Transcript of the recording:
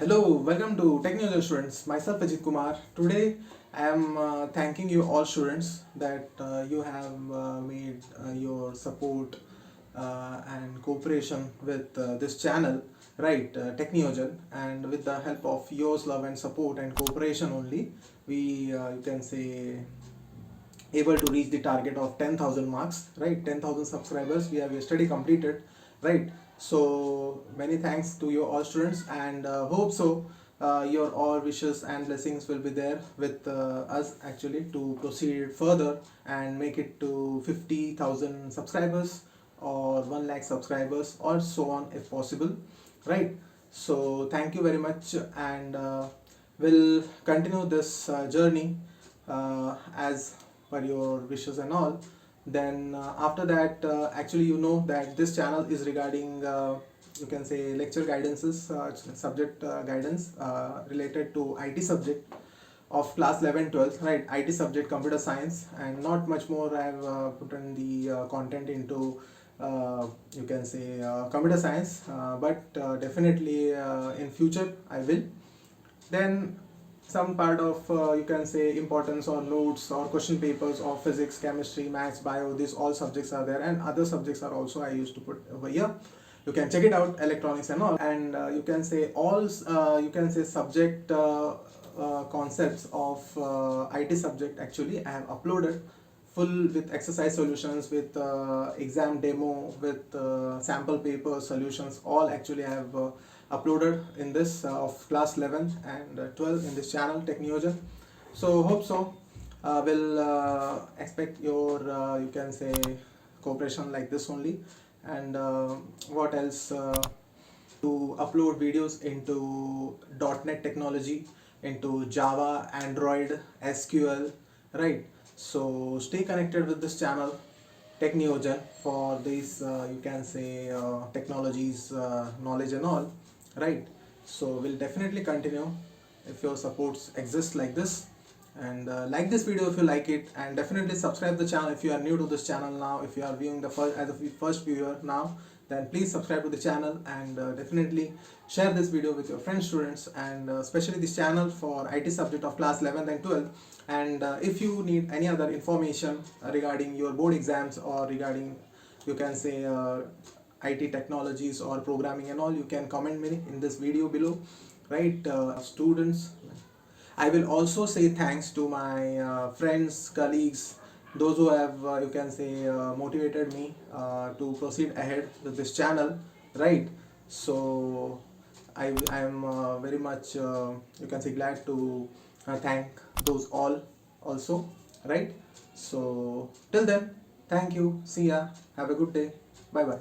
Hello, welcome to Techniyojan students. Myself Ajit Kumar. Today I am thanking you all students that you have made your support and cooperation with this channel, right, Techniyojan, and with the help of yours love and support and cooperation only, we you can say able to reach the target of 10,000 marks, right? 10,000 subscribers we have yesterday completed, right? So many thanks to you all students, and hope so your all wishes and blessings will be there with us actually to proceed further and make it to 50,000 subscribers or 1 lakh subscribers or so on if possible, right? So thank you very much, and we'll continue this journey as per your wishes and all. Then after that, actually you know that this channel is regarding you can say lecture guidances, subject guidance related to IT subject of class 11 12th, right? IT subject computer science, and not much more. I have put in the content into you can say computer science, but definitely in future I will. Then some part of you can say importance or notes or question papers of physics, chemistry, maths, bio, these all subjects are there, and other subjects are also I used to put over here. You can check it out, electronics and all, and you can say all you can say subject concepts of IT subject actually I have uploaded full with exercise solutions, with exam demo, with sample paper solutions, all actually I have uploaded in this of class 11 and 12 in this channel Techniyojan. So hope so will expect your you can say cooperation like this only. And what else, to upload videos into .NET technology, into Java, Android, SQL, right? So stay connected with this channel Techniyojan for these you can say technologies knowledge and all, right? So we'll definitely continue if your supports exist like this. And like this video if you like it, and definitely subscribe the channel if you are new to this channel now. If you are viewing the first viewer now, then please subscribe to the channel, and definitely share this video with your friends, students, and especially this channel for IT subject of class 11th and 12th. And if you need any other information regarding your board exams or regarding you can say IT technologies or programming and all, you can comment me in this video below, right? Students, I will also say thanks to my friends, colleagues, those who have you can say motivated me to proceed ahead with this channel, right? So I am very much you can say glad to thank those all also, right? So till then, thank you, see ya, have a good day, bye bye.